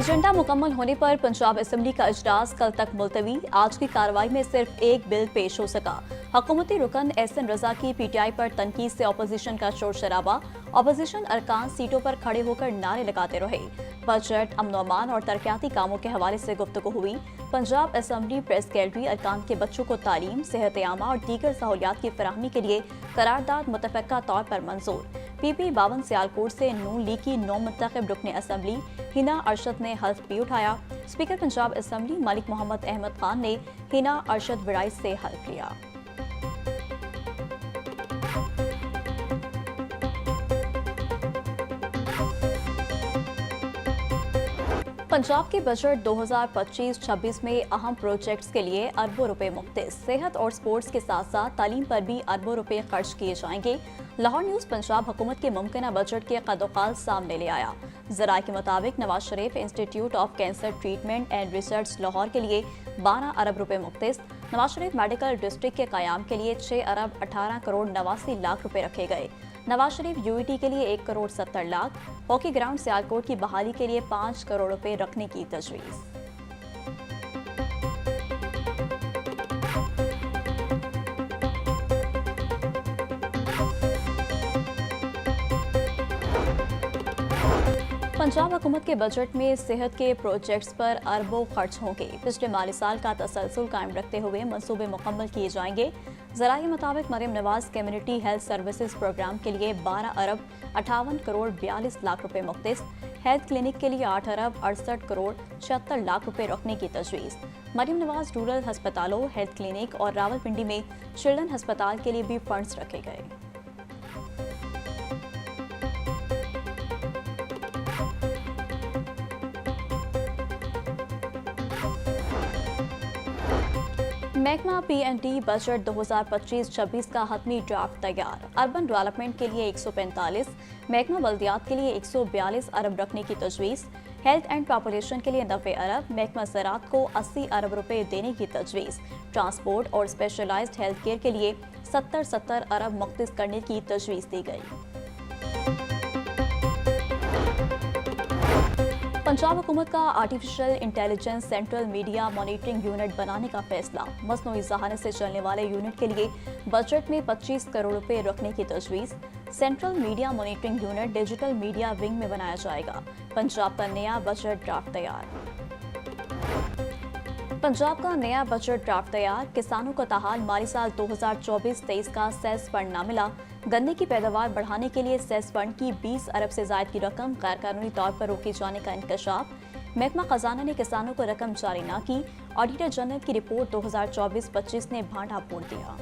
Agenda मुकम्मल होने पर पंजाब असेंबली का इजलास कल तक मुलतवी। आज की कार्रवाई में सिर्फ एक बिल पेश हो सका। हुकूमती रुकन एहसन रजा की पीटीआई पर तनकीद से अपोजिशन का शोर शराबा। अपोजिशन अरकान सीटों पर खड़े होकर नारे लगाते रहे। बजट, अमन अमान और तरक्याती कामों के हवाले से गुफ्तगू हुई। पंजाब असेंबली प्रेस गैलरी अरकान के बच्चों को तालीम, सेहत आमा और दीगर सहूलियात की फराहमी के लिए करारदाद मुतफ़क्का तौर पर मंजूर। पीपी 52 सियालकोट से नून लीग की नौ मुंतखब रुकने असेंबली हिना अरशद ने हल्फ भी उठाया। स्पीकर पंजाब असेंबली मलिक मोहम्मद अहमद खान ने हिना अरशद विराइज से हल्फ लिया। पंजाब के बजट 2025-26 में अहम प्रोजेक्ट्स के लिए अरबों रुपए मुख्तस। सेहत और स्पोर्ट्स के साथ साथ तालीम पर भी अरबों रुपए खर्च किए जाएंगे। लाहौर न्यूज़ पंजाब हुकूमत के मुमकिना बजट के कदोकाल सामने ले आया। ज़राए के मुताबिक Nawaz Sharif Institute of Cancer Treatment and Research Lahore के लिए 12 अरब रुपए मुख्तस। नवाज शरीफ मेडिकल डिस्ट्रिक्ट के क़याम के लिए 6 अरब 18 करोड़ 89 लाख रुपए रखे गए। नवाज शरीफ यूईटी के लिए 1 करोड़ 70 लाख, हॉकी ग्राउंड सियालकोट की बहाली के लिए 5 करोड़ रुपए रखने की तजवीज़। पंजाब हुकूमत के बजट में सेहत के प्रोजेक्ट्स पर अरबों खर्च होंगे। पिछले माली साल का तसलसल कायम रखते हुए मंसूबे मुकम्मल किए जाएंगे। ज़राए के मुताबिक Maryam Nawaz community health services program के लिए 12 अरब 58 करोड़ 42 लाख रुपए मुख्तस। हेल्थ क्लिनिक के लिए 8 अरब 68 करोड़ 76 लाख रुपए रखने की तजवीज़। मरियम नवाज रूरल अस्पतालों, हेल्थ क्लिनिक और रावलपिंडी में चिल्ड्रन अस्पताल के लिए भी फंड्स रखे गए। महकमा पीएनडी बजट 2025-26 का हतमी ड्राफ्ट तैयार। अर्बन डेवलपमेंट के लिए 145, महकमा बल्दियात के लिए 142 अरब रखने की तजवीज़। हेल्थ एंड पॉपुलेशन के लिए 90 अरब, महकमा ज़राअत को 80 अरब रुपए देने की तजवीज़। ट्रांसपोर्ट और स्पेशलाइज्ड हेल्थ केयर के लिए 70 अरब मुख्तस करने की तजवीज़ दी गई। पंजाब हुकूमत का artificial intelligence central media monitoring unit बनाने का फैसला। मसनूई ज़हानत से चलने वाले यूनिट के लिए बजट में 25 करोड़ रुपए रखने की तजवीज़। Central media monitoring unit digital media wing में बनाया जाएगा। पंजाब का नया बजट ड्राफ्ट तैयार। पंजाब का नया बजट ड्राफ्ट तैयार। किसानों को ताहाल माली साल 2024-23 का सेस फंड न मिला। गन्ने की पैदावार बढ़ाने के लिए सेस फंड की 20 अरब से ज़ायद की रकम गैर कानूनी तौर पर रोके जाने का इंकशाफ। महकमा खजाना ने किसानों को रकम जारी न की। ऑडिटर जनरल की रिपोर्ट 2024-25 ने भांटा फोड़ दिया।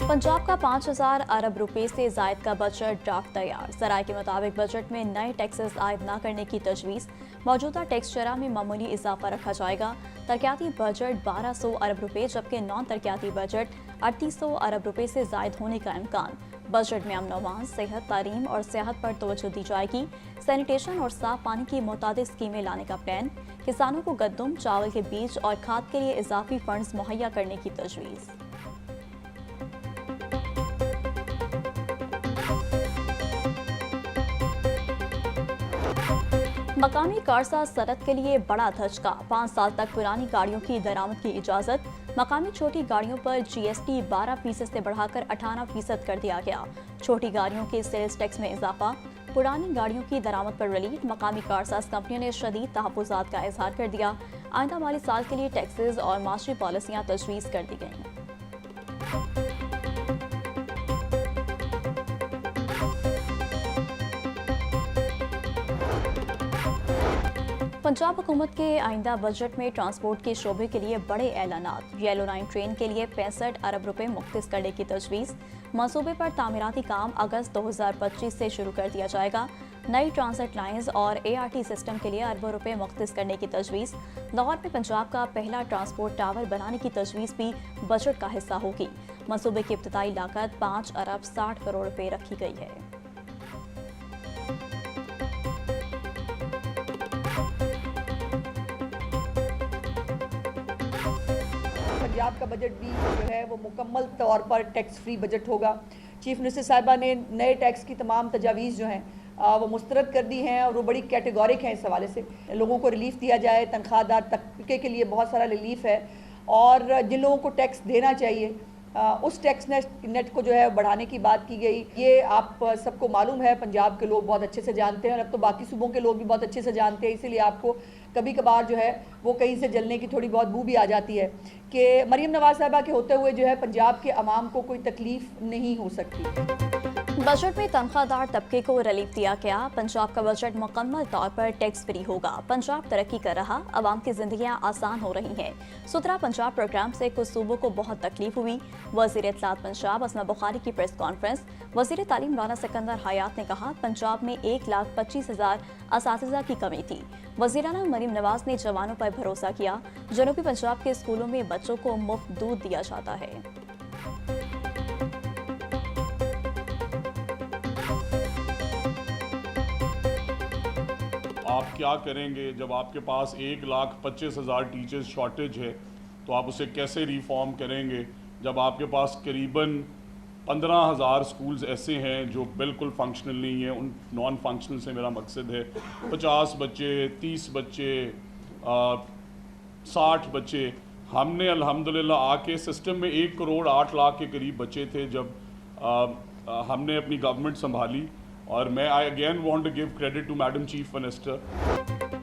पंजाब का 5000 अरब रुपए से जायद का बजट ड्राफ्ट तैयार। ज़राए के मुताबिक बजट में नए टैक्सेस आयद न करने की तजवीज़। मौजूदा टैक्स शरह में मामूली इजाफा रखा जाएगा। तरक्याती बजट 1200 अरब रुपए जबकि नॉन तरक्याती बजट 3800 अरब रुपए से जायद होने का इम्कान। बजट में अमन अमान, सेहत, तालीम और सेहत पर तवज्जो दी जाएगी। सैनिटेशन और साफ पानी की मुतादिद स्कीमें लाने का प्लान। किसानों को गंदम, चावल के बीज और खाद के लिए इजाफी फंड्स मुहैया करने की तजवीज़। मकामी कारसा सनत के लिए बड़ा धचका। 5 साल तक पुरानी गाड़ियों की दरामद की इजाज़त। मकामी छोटी गाड़ियों पर जीएसटी 12% से बढ़ाकर 18% कर दिया गया। छोटी गाड़ियों के सेल्स टैक्स में इजाफा। पुरानी गाड़ियों की दरामद पर रिलीफ। मकामी कारसाज कंपनियों ने शदीद तहफ़्फ़ुज़ात का इजहार कर दिया। आइंदा माली साल के लिए टैक्सेस और माशी पॉलिसियाँ तजवीज़ कर दी गईं। पंजाब हुकूमत के आइंदा बजट में ट्रांसपोर्ट के शोबे के लिए बड़े ऐलानात। येलो लाइन ट्रेन के लिए 65 अरब रुपए मुख्तस करने की तजवीज़। मंसूबे पर तामीराती काम अगस्त 2025 से शुरू कर दिया जाएगा। नई ट्रांसिट लाइन्स और ART सिस्टम के लिए अरबों रुपए मुख्तस करने की तजवीज़। लाहौर में पंजाब का पहला ट्रांसपोर्ट टावर बनाने की तजवीज़ भी बजट का हिस्सा होगी। मंसूबे की इब्तदाई लागत 5 अरब 60 करोड़ रुपए रखी गई है। पंजाब का बजट भी जो है वो मुकम्मल तौर पर टैक्स फ्री बजट होगा। चीफ मिनिस्टर साहिबा ने नए टैक्स की तमाम तजावीज़ जो हैं वो मुस्तरद कर दी हैं और वो बड़ी कैटेगोरिक हैं। इस हवाले से लोगों को रिलीफ दिया जाए, तनख्वाहदार तबके के लिए बहुत सारा रिलीफ है, और जिन लोगों को टैक्स देना चाहिए उस टैक्स नेट को जो है बढ़ाने की बात की गई। ये आप सबको मालूम है, पंजाब के लोग बहुत अच्छे से जानते हैं और अब तो बाकी सूबों के लोग भी बहुत अच्छे से जानते हैं, इसीलिए आपको कभी कभार जो है वो कहीं से जलने की थोड़ी बहुत बू भी आ जाती है कि मरीम नवाज साहिबा के होते हुए जो है पंजाब के अवाम को कोई तकलीफ नहीं हो सकती। बजट में तनख्वाहदार तबके को रिलीफ दिया गया। पंजाब का बजट मुकम्मल तौर पर टैक्स फ्री होगा। पंजाब तरक्की कर रहा, आवाम की जिंदगियां आसान हो रही हैं। सुथरा पंजाब प्रोग्राम से कुछ सूबों को बहुत तकलीफ हुई। वजीर इत्तलात पंजाब असमा बुखारी की प्रेस कॉन्फ्रेंस। वजीर तालीम राना सिकंदर हयात ने कहा, पंजाब में 1,25,000 असातिज़ा की कमी थी। वज़ीराना मरीम नवाज ने जवानों पर भरोसा किया। जनूबी पंजाब के स्कूलों में बच्चों को मुफ्त दूध दिया जाता है। आप क्या करेंगे जब आपके पास 1,25,000 टीचर्स शॉर्टेज है, तो आप उसे कैसे रिफॉर्म करेंगे जब आपके पास करीबन 15,000 स्कूल्स ऐसे हैं जो बिल्कुल फंक्शनल नहीं है। उन नॉन फंक्शनल से मेरा मकसद है 50 बच्चे, 30 बच्चे, 60 बच्चे। हमने अल्हम्दुलिल्लाह आके सिस्टम में 1 करोड़ 8 लाख के करीब बच्चे थे जब हमने अपनी गवर्नमेंट संभाली, और मैं I again want to give credit to madam chief minister.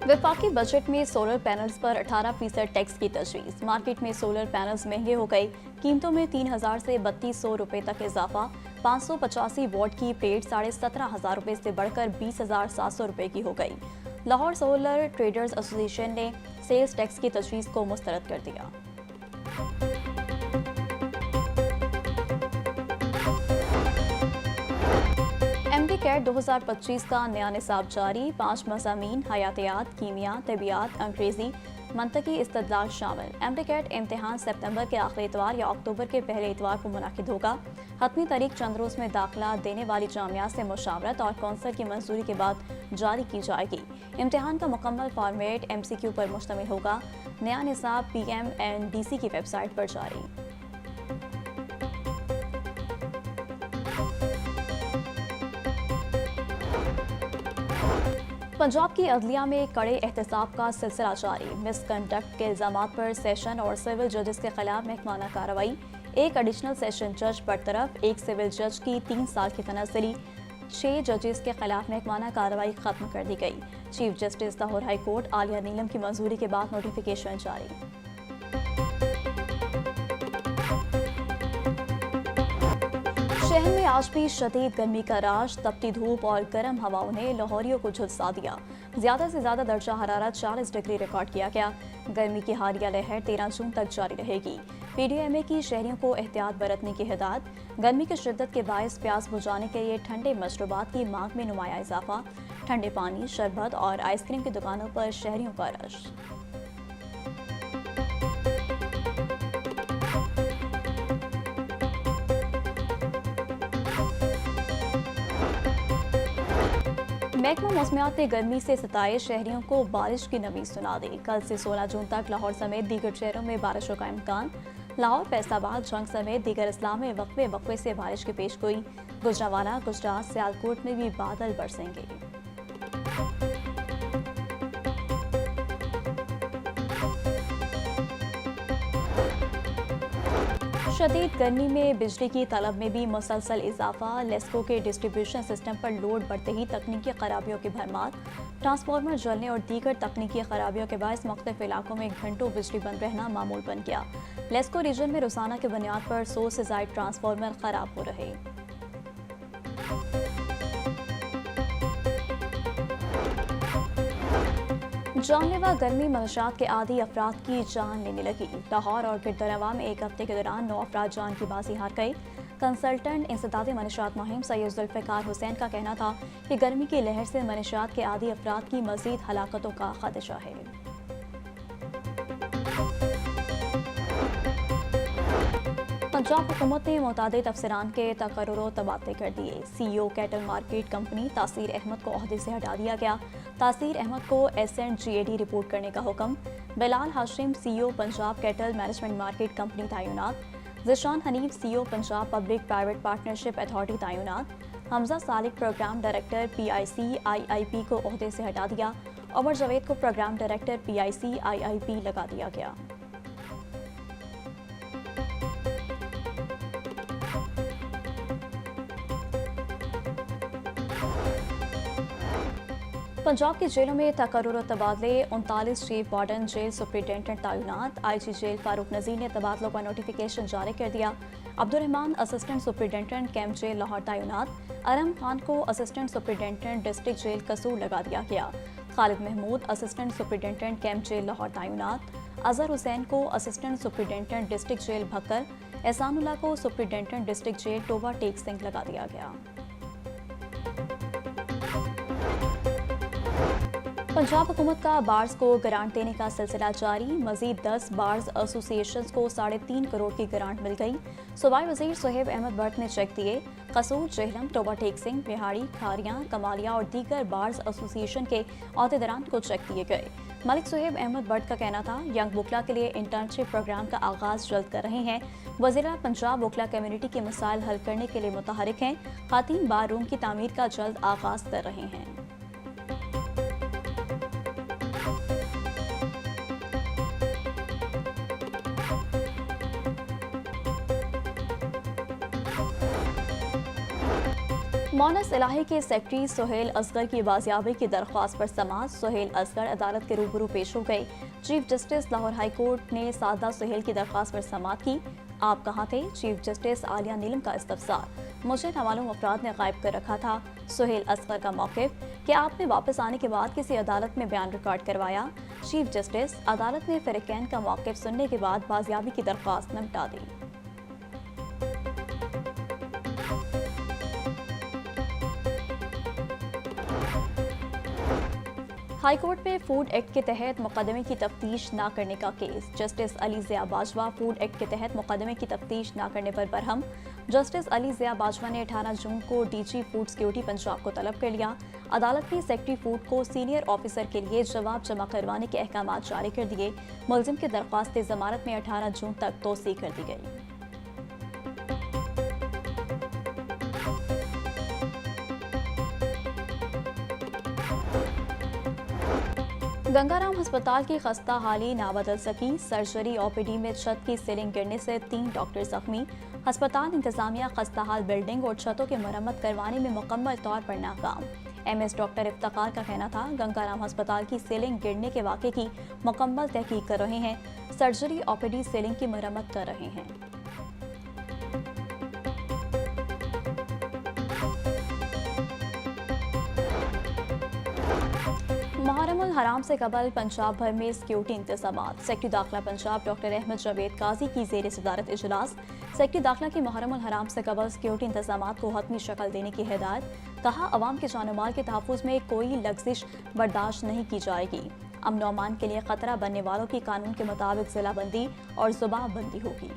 वफाकी बजट में सोलर पैनल्स पर 18% टैक्स की तजवीज़। मार्केट में सोलर पैनल्स महंगे हो गए। कीमतों में 3,000 से 3,200 रुपये तक इजाफा। 585 वॉट की प्लेट 17,500 रुपये से बढ़कर 20,700 रुपये की हो गई। लाहौर सोलर ट्रेडर्स एसोसिएशन ने सेल्स टैक्स की तजवीज़ को मुस्तरद कर दिया। कैट 2025 का नया निसाब जारी। 5 मज़ामीन हयातियात, कीमिया, तबियात, अंग्रेज़ी, मंतकी इस्तदलाल शामिल। एमडी-कैट इम्तिहान सितंबर के आखिरी इतवार या अक्टूबर के पहले इतवार को मुनाकिद होगा। हतमी तारीख चंद रोज़ में दाखिला देने वाली जामियात से मुशावरत और कौंसल की मंजूरी के बाद जारी की जाएगी। इम्तिहान का मुकम्मल फॉर्मेट MCQ पर मुश्तमिल होगा। नया निसाब PMNDC की वेबसाइट पर जारी। पंजाब की अदलिया में कड़े एहतसाब का सिलसिला जारी। मिसकंडक्ट के इल्जामात पर सेशन और सिविल जजेस के खिलाफ महकमाना कार्रवाई। एक एडिशनल सेशन जज बरतरफ, एक सिविल जज की 3 साल की तनज़्ज़ुली। 6 जजेस के खिलाफ महकमाना कार्रवाई खत्म कर दी गई। Chief justice Lahore High Court Aliya Neelam की मंजूरी के बाद नोटिफिकेशन जारी। शहर में आज भी शदीद गर्मी का राज। तपती धूप और गर्म हवाओं ने लाहौरियों को झुलसा दिया। ज्यादा से ज्यादा दर्जा हरारत 40 डिग्री रिकॉर्ड किया गया। गर्मी की हालिया लहर 13 जून तक जारी रहेगी। PDMA की शहरियों को एहतियात बरतने की हिदायत। गर्मी की शिद्दत के बायस प्यास बुझाने के लिए ठंडे मशरूबात की मांग में नुमाया इजाफा। ठंडे पानी, शरबत और आइसक्रीम की दुकानों पर शहरियों का रश। महकमा मौसमियात ने गर्मी से सताए शहरियों को बारिश की नवी सुना दी। कल से 16 जून तक लाहौर समेत दीगर शहरों में बारिशों का इम्कान। लाहौर, फैसलाबाद, जंग समेत दीगर अजला में वक्फे से बारिश की पेशगोई। गुजरांवाला, गुजरात, सियालकोट में भी बादल बरसेंगे। शदीद गर्मी में बिजली की तलब में भी मुसलसल इजाफा। लेस्को के डिस्ट्रीब्यूशन सिस्टम पर लोड बढ़ते ही तकनीकी खराबियों की भरमार। ट्रांसफार्मर जलने और दीगर तकनीकी खराबियों के बायस मुख्तलिफ इलाकों में घंटों बिजली बंद रहना मामूल बन गया। लेस्को रीजन में रोजाना की बुनियाद पर 100 से ज्यादा ट्रांसफार्मर खराब हो रहे। जानलेवा गर्मी मनशात के आधी अफराद की जान लेने लगी। लाहौर और गिरदरवा में एक हफ्ते के दौरान 9 अफराद जान की बाजी हार गए। कंसल्टेंट इंसदाद मनशात मुहिम सैयद जुल्फ़िकार हुसैन का कहना था कि गर्मी की लहर से मनशात के आधी अफराद की मज़ीद हलाकतों का खदशा है। पंजाब हुकूमत ने मुतादिद अफसरान के तकर्रुर तबादले कर दिए। CEO कैटल मार्केट कंपनी तासीर अहमद को ओहदे से हटा दिया गया। तासीर अहमद को SNGAD रिपोर्ट करने का हुक्म। Bilal Hashim CEO Punjab cattle management market company तैनात। Zeeshan Hanif CEO Punjab public private partnership authority तैनात। Hamza Salik programme director PIC IIP को ओहदे से हटा दिया। उमर जावेद को प्रोग्राम डायरेक्टर PIC IIP लगा दिया गया। पंजाब की जेलों में तकर्रुर और तबादले। 39 चीफ वार्डन जेल सुप्रिंटेंडेंट तैनात। IG जेल फारूक नजीर ने तबादलों का नोटिफिकेशन जारी कर दिया। Abdurrahman assistant superintendent camp jail Lahore तैनात। अरम खान को असिस्टेंट सुप्रिंटेंडेंट डिस्ट्रिक्ट जेल कसूर लगा दिया गया। Khalid Mahmood assistant superintendent camp jail Lahore तैनात। अजहर हुसैन को assistant superintendent district jail Bhakkar. Ehsanullah को superintendent district jail Toba Tek Singh लगा दिया गया। पंजाब हुकूमत का बार्स को ग्रांट देने का सिलसिला जारी। मजीद 10 बार्स एसोसिएशंस को 3.5 करोड़ की ग्रांट मिल गई। सूबाई वजीर सोहेब अहमद भट्ट ने चेक दिए। कसूर, जेहलम, टोबा टेक सिंह, बिहाड़ी, खारियां, कमालिया और दीगर बार्स एसोसिएशन के अहदेदारान को चेक दिए गए। मलिक सोहेब अहमद भट्ट का कहना था, यंग वकला के लिए इंटर्नशिप प्रोग्राम का आगाज जल्द कर रहे हैं। वज़ीर पंजाब वकला कम्युनिटी के मसाइल हल करने के लिए मुतहरिक हैं। खातीन बार रूम की तामीर का जल्द आगाज कर रहे हैं। मोनस इलाही के सेक्रेटरी सोहेल असगर की बाजियाबी की दरख्वास्त पर समाअत। सोहेल असगर अदालत के रूबरू पेश हो गए। Chief justice Lahore High court ने सादा सोहेल की दरख्वास्त पर समाअत की। आप कहाँ थे? चीफ जस्टिस आलिया नीलम का इस्तफसार। मुझे नामालूम अफराद ने गायब कर रखा था। सोहेल असगर का मौक़िफ़ कि आपने वापस आने के बाद किसी अदालत में बयान रिकॉर्ड करवाया। चीफ जस्टिस अदालत ने फ़रीक़ैन का मौक़िफ़ सुनने के बाद बाजियाबी की दरख्वास्त निपटा दी। हाईकोर्ट में फूड एक्ट के तहत मुकदमे की तफ्तीश न करने का केस। Justice Ali Zia Bajwa food act के तहत मुकदमे की तफ्तीश न करने पर बरहम। जस्टिस अली ज़िया बाजवा ने 18 जून को DG फूड सिक्योरिटी पंजाब को तलब कर लिया। अदालत ने सेक्रेटरी फूड को सीनियर ऑफिसर के लिए जवाब जमा करवाने के अहकाम जारी कर दिए। मुलजिम की दरख्वास्त ज़मानत में 18 जून तक तोसी कर दी गई। गंगाराम अस्पताल की खस्ता हाली ना बदल सकी। सर्जरी OPD में छत की सीलिंग गिरने से 3 डॉक्टर जख्मी। अस्पताल इंतजामिया खस्ता हाल बिल्डिंग और छतों की मरम्मत करवाने में मुकम्मल तौर पर नाकाम। MS डॉक्टर इफ्तिकार का कहना था, गंगाराम अस्पताल की सीलिंग गिरने के वाक़े की मुकम्मल तहकीक कर रहे हैं। सर्जरी OPD सीलिंग की मरम्मत कर रहे हैं। मुहर्रमुल हराम से कबल पंजाब भर में सिक्योरिटी इंतजामात। सेक्रेटरी दाखिला पंजाब डॉक्टर अहमद जावेद काजी की ज़ेर सदारत इजलास। सेक्रेटरी दाखिला की मुहर्रमुल हराम से कबल सिक्योरिटी इंतजामात को हतमी शक्ल देने की हिदायत। कहा, अवाम के जान माल के तहफ़्फ़ुज़ में कोई लग़्ज़िश बर्दाश्त नहीं की जाएगी। अमन व अमान के लिए ख़तरा बनने वालों की कानून के मुताबिक ज़िलाबंदी और ज़ुबाबंदी होगी।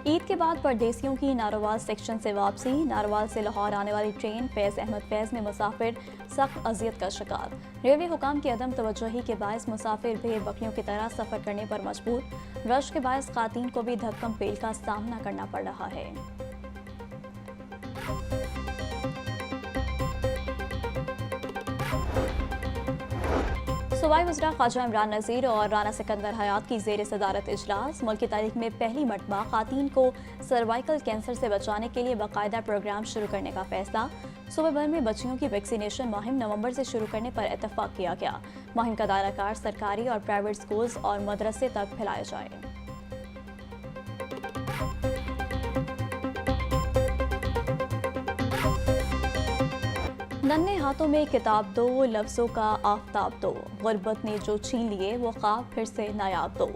ईद के बाद परदेसियों की नारोवाल सेक्शन से वापसी। नारोवाल से लाहौर आने वाली ट्रेन फैज़ अहमद फैज़ में मुसाफिर सख्त अजियत का शिकार। रेलवे हुकाम की अदम तवज्जोही के बायस मुसाफिर भेड़ बकरियों की तरह सफ़र करने पर मजबूर। रश के बायस खातीन को भी धक्कम पेल का सामना करना पड़ रहा है। सूबाई वज़रा ख्वाजा इमरान नज़ीर और राना सिकंदर हयात की ज़ेर सदारत इजलास। मुल्क की तारीख में पहली मरतबा खातीन को सर्वाइकल कैंसर से बचाने के लिए बाकायदा प्रोग्राम शुरू करने का फैसला। सूबे भर में बच्चियों की वैक्सीनेशन मुहिम नवंबर से शुरू करने पर इत्तफाक किया गया। मुहिम का दायराकार सरकारी और प्राइवेट स्कूल्स और मदरसे तक फैलाया जाए। नन्हे हाथों में किताब दो, लफ्ज़ों का आफताब दो। गुर्बत ने जो छीन लिए वो ख्वाब फिर से नायाब दो।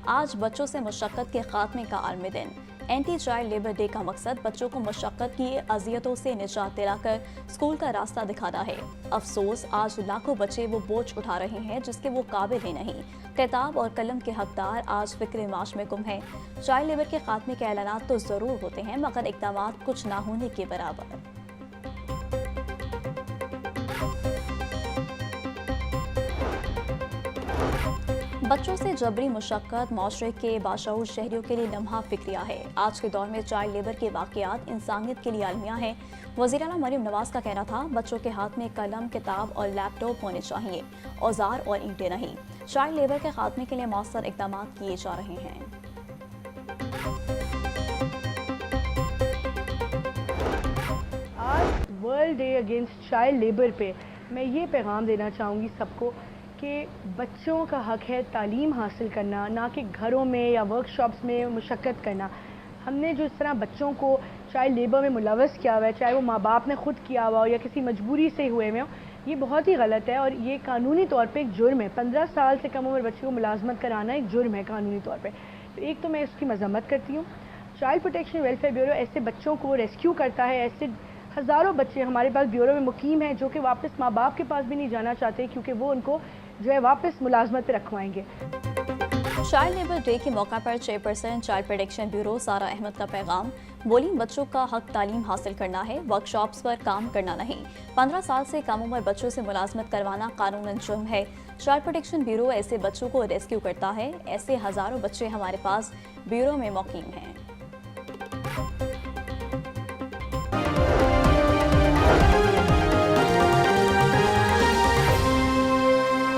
आज बच्चों से मशक्क़त के खात्मे का आलमी दिन। एंटी चाइल्ड लेबर डे का मकसद बच्चों को मशक्क़त की अजियतों से निजात दिलाकर स्कूल का रास्ता दिखाना है। अफसोस, आज लाखों बच्चे वो बोझ उठा रहे हैं जिसके वो काबिल ही नहीं। किताब और कलम के हकदार आज फिक्र माश में गुम हैं। चाइल्ड लेबर के खात्मे के ऐलानात तो ज़रूर होते हैं मगर इक़दामात कुछ ना होने के बराबर। बच्चों से जबरी मुशक्कत माशरे के बाशऊर शहरियों के लिए लम्हा फिक्रिया है। आज के दौर में चाइल्ड लेबर के वाक़यात इंसानियत के लिए अलमिया हैं। वज़ीर आला मरियम नवाज का कहना था, बच्चों के हाथ में कलम, किताब और लैपटॉप होने चाहिए, औजार और ईंटें नहीं। चाइल्ड लेबर के खात्मे के लिए मौसर इक़दाम किए जा रहे हैं। आज world day against child labour पे मैं ये पैगाम देना चाहूँगी सबको कि बच्चों का हक़ है तालीम हासिल करना, ना कि घरों में या वर्कशॉप्स में मुशक्क़त करना। हमने जो इस तरह बच्चों को चाइल्ड लेबर में मुलव्वस किया हुआ है, चाहे वो माँ बाप ने ख़ुद किया हुआ हो या किसी मजबूरी से हुए में हो, ये बहुत ही गलत है और ये कानूनी तौर पे एक जुर्म है। 15 साल से कम उम्र बच्चे को मुलाजमत कराना एक जुर्म है कानूनी तौर पे। तो एक तो मैं इसकी मजम्मत करती हूँ। चाइल्ड प्रोटेक्शन वेलफेयर ब्यूरो ऐसे बच्चों को रेस्क्यू करता है। ऐसे हज़ारों बच्चे हमारे पास ब्यूरो में मुकीम हैं जो कि वापस माँ बाप के पास भी नहीं जाना चाहते, क्योंकि वो उनको जो है वापस मुलाजमत पे रखवाएंगे। चाइल्ड लेबर डे के मौका पर चेयरपर्सन चाइल्ड प्रोटेक्शन ब्यूरो सारा अहमद का पैगाम, बोली बच्चों का हक तालीम हासिल करना है, वर्कशॉप्स पर काम करना नहीं। 15 साल से कम उम्र बच्चों से मुलाजमत करवाना कानूनन जुर्म है। चाइल्ड प्रोटेक्शन ब्यूरो ऐसे बच्चों को रेस्क्यू करता है। ऐसे हज़ारों बच्चे हमारे पास ब्यूरो में मुकीम हैं।